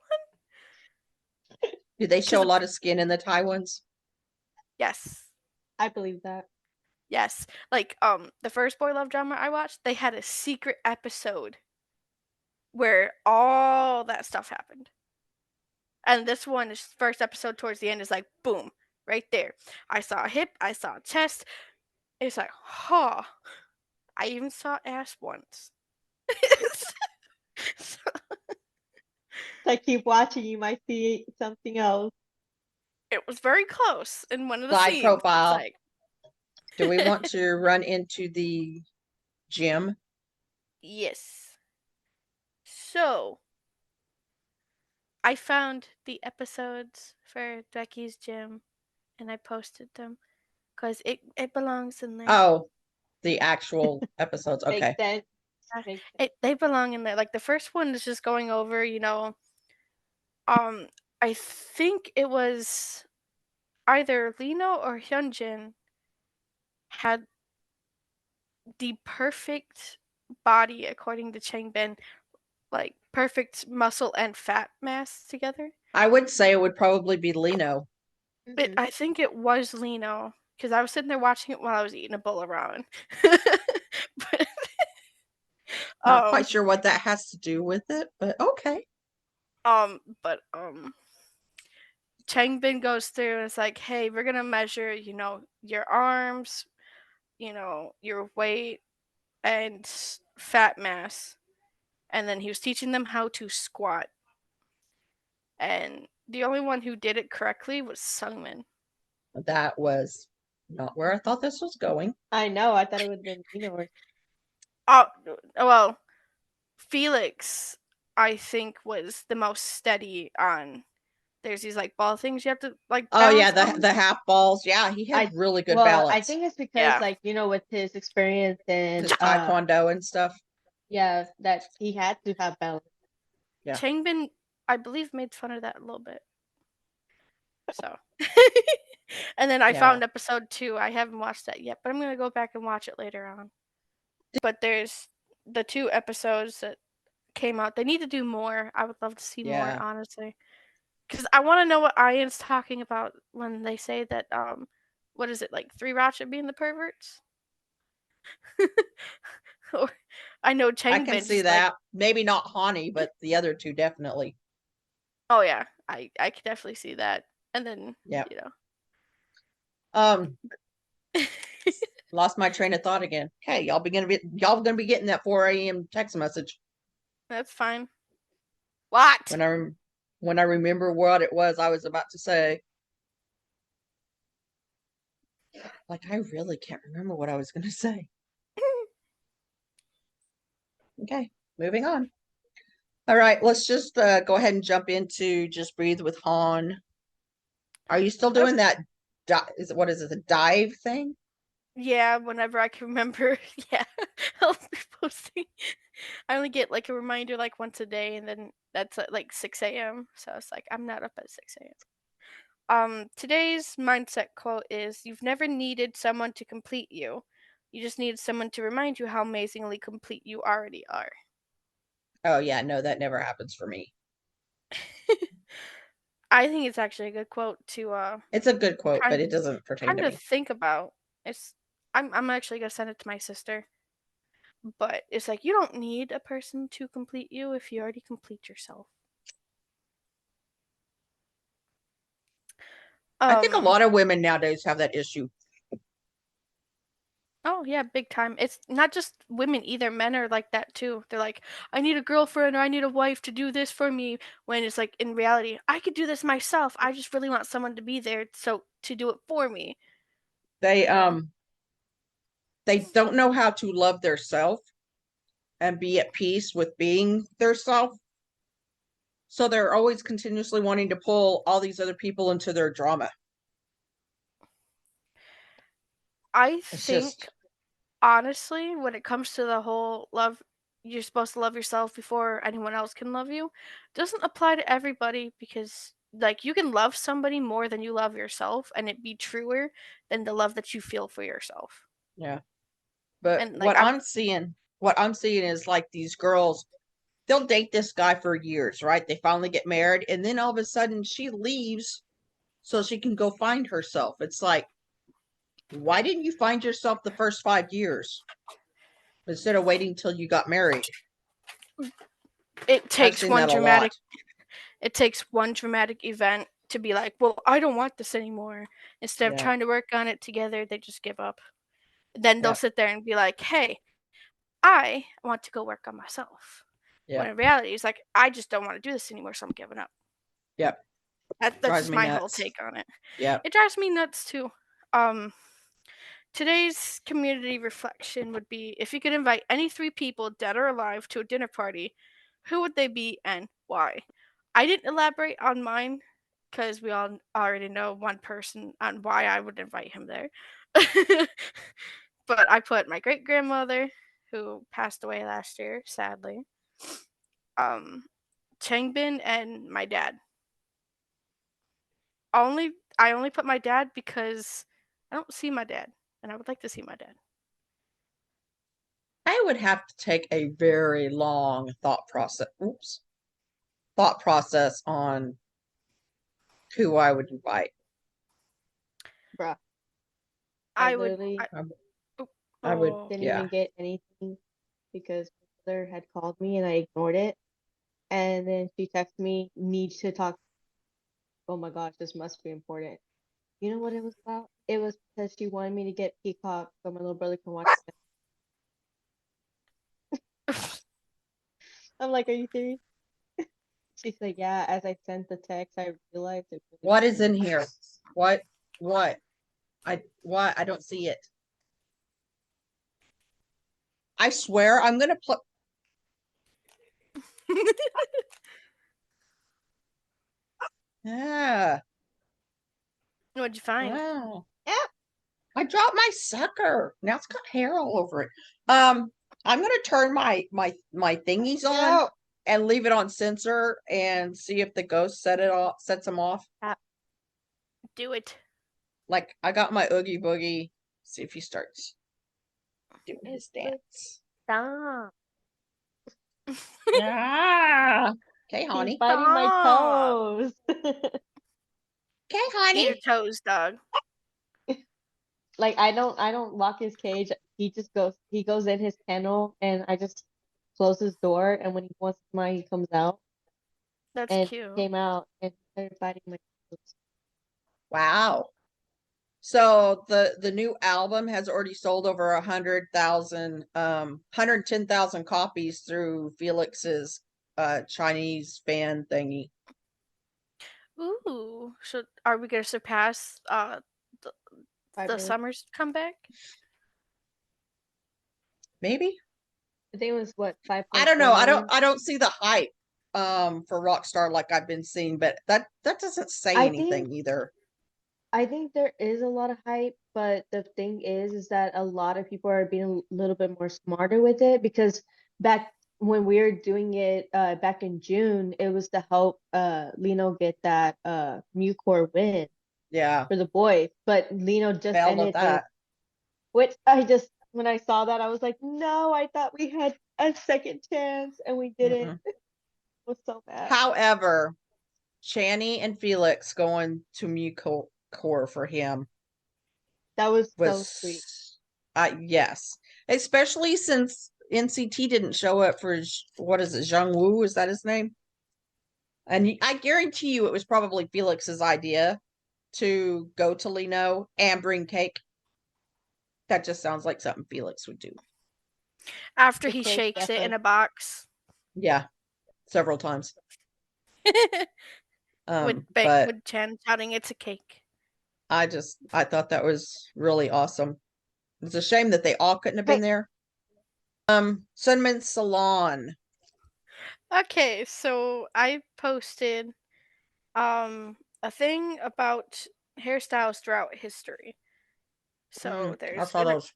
one? Do they show a Because lot of skin in the Thai ones? yes. I believe that. Yes. Like, the first boy love drama I watched, they had a secret episode where all that stuff happened. And this one is first episode towards the end is like boom, right there. I saw a hip, I saw a chest. It's like, huh. I even saw ass once. So, I keep watching, you might see something else. it was very close in one of the Side scenes. profile. It's like, Do we want to run into the gym? yes. So, I found the episodes for Becky's gym and I posted them because it belongs in there. Oh, the actual episodes. Okay. Makes sense. Yeah, Makes sense. they belong in there. Like the first one is just going over, I think it was either Lino or Hyunjin had the perfect body according to Changbin, like perfect muscle and fat mass together. I would say it would probably be Lino. Mhm. I think it was Lino because I was sitting there watching it while I was eating a bowl of ramen. But, Not quite sure what that has to do with it, but okay. but Changbin goes through and it's like, hey, we're gonna measure, your arms, your weight and fat mass. And then he was teaching them how to squat. And the only one who did it correctly was Sungmin. That was not where I thought this was going. I know. I thought it would have been or Oh, well, Felix, I think, was the most steady on. There's these like ball things you have to like. Oh yeah, balance on. the half balls. Yeah, he had really good balance. I think it's because Yeah. with his experience and his taekwondo and stuff. yeah, that he had to have balance. Yeah. Changbin, I believe, made fun of that a little bit. So, and then I Yeah. found episode 2. I haven't watched that yet, but I'm gonna go back and watch it later on. But there's the 2 episodes that came out. They need to do more. I would love to see more, Yeah. honestly, because I want to know what Ian's talking about when they say that. What is it like? 3 Ratchet being the perverts? Or I know I can Changbin's see like, that. Maybe not Hani, but the other two definitely. oh yeah, I could definitely see that. And then Yeah. you know. Lost my train of thought again. Hey, y'all gonna be getting that 4 a.m. text message That's fine. What? when I remember what it was I was about to say. Like I really can't remember what I was gonna say. Okay, moving on. All right, let's just go ahead and jump into Just Breathe with Han. Are you still doing that? What is it? The dive thing? Yeah, whenever I can remember. Yeah, I'll be posting. I only get like a reminder like once a day, and then that's at like 6 a.m. So it's like I'm not up at 6 a.m. Today's mindset quote is: "You've never needed someone to complete you. You just needed someone to remind you how amazingly complete you already are." Oh yeah, no, that never happens for me. I think it's actually a good quote to It's a good quote, but kind it doesn't pertain kind to of me. think about. I'm actually gonna send it to my sister. But it's like you don't need a person to complete you if you already complete yourself. I think a lot of women nowadays have that issue. Oh yeah, big time. It's not just women either. Men are like that too. They're like, I need a girlfriend or I need a wife to do this for me. When it's like in reality, I could do this myself. I just really want someone to be there so to do it for me. They You know? they don't know how to love their self and be at peace with being their self. So they're always continuously wanting to pull all these other people into their drama. I It's think just honestly, when it comes to the whole love, you're supposed to love yourself before anyone else can love you, doesn't apply to everybody because like you can love somebody more than you love yourself and it be truer than the love that you feel for yourself. yeah. But And like what I'm seeing is like these girls, they'll date this guy for years, right? They finally get married, and then all of a sudden she leaves so she can go find herself. It's like, why didn't you find yourself the first 5 years instead of waiting till you got married? it I've takes seen one that a lot. dramatic it takes one dramatic event to be like, well, I don't want this anymore. Instead of Yeah. trying to work on it together, they just give up. Then they'll Yep. sit there and be like, hey, I want to go work on myself. When Yep. in reality, it's like, I just don't want to do this anymore, so I'm giving up. Yep. That's Drives just me my whole nuts. take on it. Yep. It drives me nuts too. Um, Today's community reflection would be if you could invite any three people, dead or alive, to a dinner party, who would they be and why? I didn't elaborate on mine because we all already know one person on why I would invite him there. But I put my great grandmother, who passed away last year, sadly, um, Changbin, and my dad. I only put my dad because I don't see my dad, and I would like to see my dad. I would have to take a very long thought process on who I would invite. Bruh. I would. literally I, Oh, I would, oh. didn't yeah. even get anything because my mother had called me and I ignored it. And then she texted me, need to talk. Oh my gosh, this must be important. You know what it was about? It was because she wanted me to get Peacock so my little brother can watch it. I'm like, are you serious? She's like, yeah, as I sent the text, I realized it really What is in here? What? I don't see it. I swear I'm gonna put. Yeah. What'd you find? Wow. Yeah. I dropped my sucker. Now it's got hair all over it. I'm gonna turn my thingies on No. and leave it on censor and see if the ghost sets them off. Do it. Like I got my Oogie Boogie. See if he starts doing his dance. Stop. Yeah. Okay, He's honey. biting my Stop. toes. Okay, Eat your honey. toes, dog. Like I don't lock his cage. He goes in his kennel and I just close his door and when he wants to smile he comes out That's and cute. he came out and started biting my toes. Wow. So the new album has already sold over 100,000, 110,000 copies through Felix's Chinese fan thingy. Ooh. So are we gonna surpass the, 5 the million. summer's comeback? Maybe? I think it was what I don't know. 5.4 million. I don't see the hype for Rockstar like I've been seeing, but that doesn't say I anything think either. I think there is a lot of hype, but the thing is that a lot of people are being a little bit more smarter with it because back when we were doing it back in June, it was to help Lino get that Mucor win Yeah. for the boys, but Lino just Failed at ended it, that. which when I saw that I was like, no, I thought we had a second chance and we didn't. Mm-mm. It was so bad. However, Channy and Felix going to Mucor for him That was so was sweet. yes, especially since NCT didn't show up for what is it, Zhang Wu, is that his name? And I guarantee you it was probably Felix's idea to go to Lino and bring cake. That just sounds like something Felix would do. After The he cake, shakes it in definitely. a box. Yeah, several times. With But Chen shouting, "It's a cake." I thought that was really awesome. It's a shame that they all couldn't have been Hey. there. Cinnamon Salon. Okay, so I posted a thing about hairstyles throughout history. So I saw those.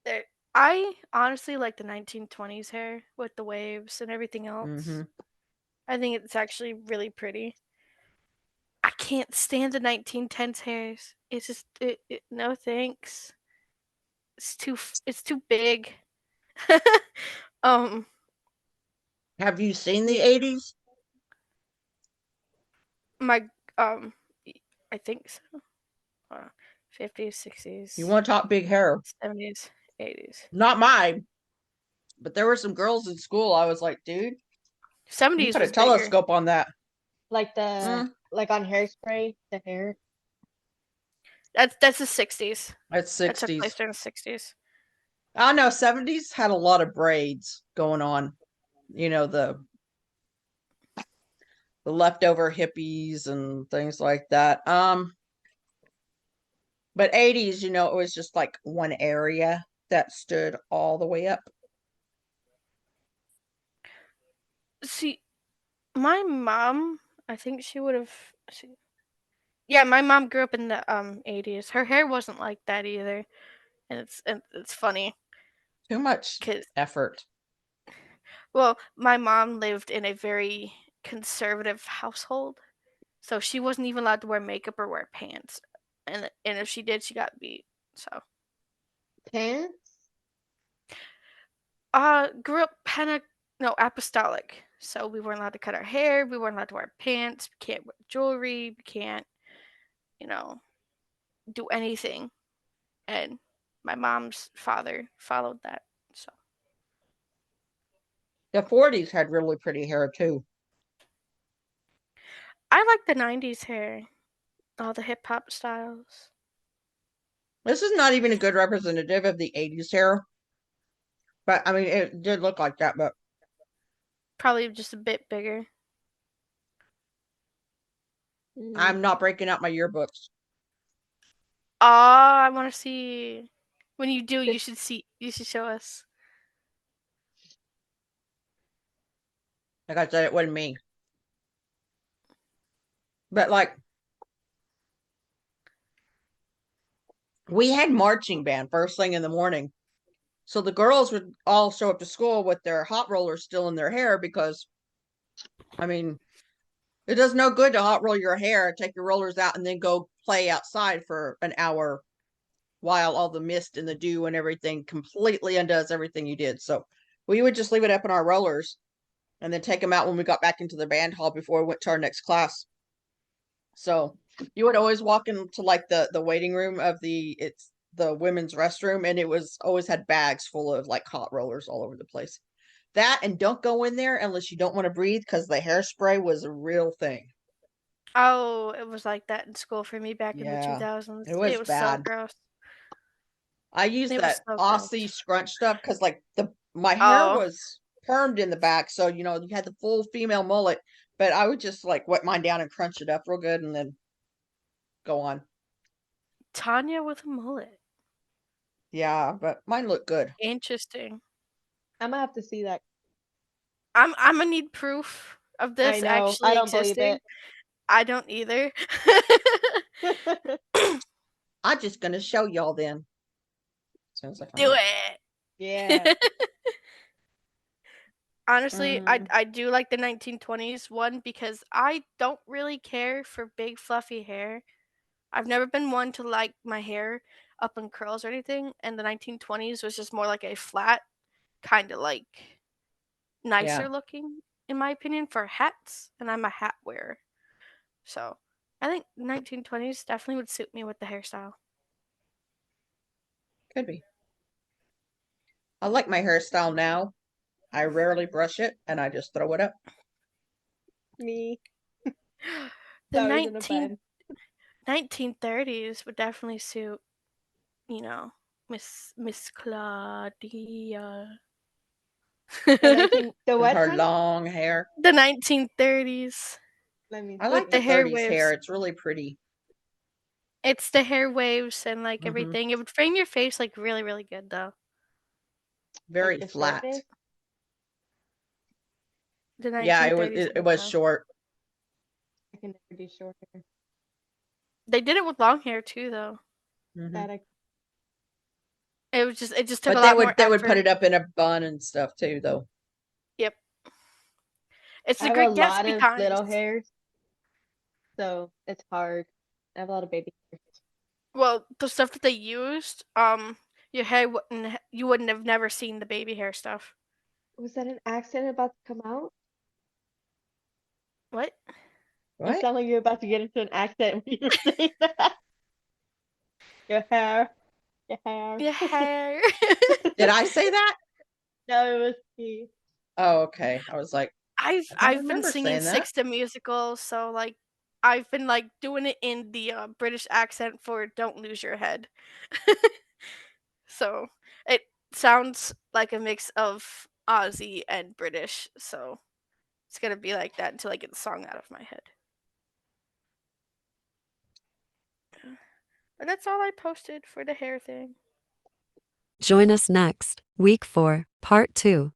there I honestly like the 1920s hair with the waves and everything else. Mm-hmm. I think it's actually really pretty. I can't stand the 1910s hairs. It's just no thanks. It's too big. um Have you seen the yeah, 80s? my um I think so. 50s, You 60s, want to talk big hair? 70s, 80s. Not mine, but there were some girls in school. I was like, dude, you 70s put a was bigger. telescope on that. Like Mm, like on Hairspray, the hair. That's the 60s. it's That took 60s. place during the 60s. I don't know, 70s had a lot of braids going on. You know, the leftover hippies and things like that. But 80s, it was just like one area that stood all the way up. See, my mom, I think she would have. Yeah, my mom grew up in the 80s. Her hair wasn't like that either, and it's funny Too much because effort. well, my mom lived in a very conservative household, so she wasn't even allowed to wear makeup or wear pants, and if she did, she got beat. So, Pants? grew up no apostolic, so we weren't allowed to cut our hair, we weren't allowed to wear pants, we can't wear jewelry, we can't, you know, do anything. And my mom's father followed that. So The 40s had really pretty hair too. I like the 90s hair, all the hip hop styles. This is not even a good representative of the 80s hair. But I mean, it did look like that, but Probably just a bit bigger. I'm not breaking out my yearbooks. Oh, I want to see. When you do, This- you should show us. Like I said, it wasn't me. But like, we had marching band first thing in the morning. So the girls would all show up to school with their hot rollers still in their hair because, I mean, it does no good to hot roll your hair, take your rollers out, and then go play outside for an hour while all the mist and the dew and everything completely undoes everything you did. So we would just leave it up in our rollers and then take them out when we got back into the band hall before we went to our next class. So you would always walk into like the waiting room of the women's restroom, and it was always had bags full of like hot rollers all over the place. That, and don't go in there unless you don't want to breathe, because the hairspray was a real thing. Oh, it was like that in school for me back in the Yeah, 2000s. it was It was so bad. gross. I used It was that so Aussie gross. scrunch stuff because like my hair Oh, was permed in the back, so you had the full female mullet, but I would just like wet mine down and crunch it up real good and then go on. Tanya with a mullet. Yeah, but mine looked good. Interesting. I'm gonna have to see that. I'm gonna need proof of I this know. I actually don't believe existing. I don't either. it. I'm just gonna show y'all then. Sounds like Do Yeah. it. Honestly, Mm-hmm. I do like the 1920s one because I don't really care for big fluffy hair. I've never been one to like my hair up in curls or anything, and the 1920s was just more like a flat, kind of like Yeah, nicer looking, in my opinion, for hats, and I'm a hat wearer. So I think 1920s definitely would suit me with the hairstyle. could be. I like my hairstyle now. I rarely brush it and I just throw it up. Me. The Flowers in a 19 bun. 1930s would definitely suit, you know, Miss Claudia. The With what her one? long hair. The 1930s. Let me I With like see. the the hair 30s waves. hair. It's really pretty. It's the hair waves and like Mhm. everything. It would frame your face like really, really good though. Very the flat. shortest? The Yeah, 1930s. it was short. I can never do short hair. They did it with long hair too though. Mhm. That I It just took But a lot more they would put effort. it up in a bun and stuff too, though. Yep. It's I the have a Great lot Gatsby of times. little hairs, so it's hard. I have a lot of baby hairs. Well, the stuff that they used, your hair you wouldn't have never seen the baby hair stuff. Was that an accent about to come out? What? You What? sound like you're about to get into an accent when you were saying that. Your hair. Your hair. Your hair. Did I say that? No, it was he. Oh, okay. I was like, I don't I've been remember singing saying that. Six the musical, so like I've been like doing it in the British accent for "Don't Lose Your Head." So it sounds like a mix of Aussie and British, so it's gonna be like that until I get the song out of my head. But that's all I posted for the hair thing. Join us next, week 4, part 2.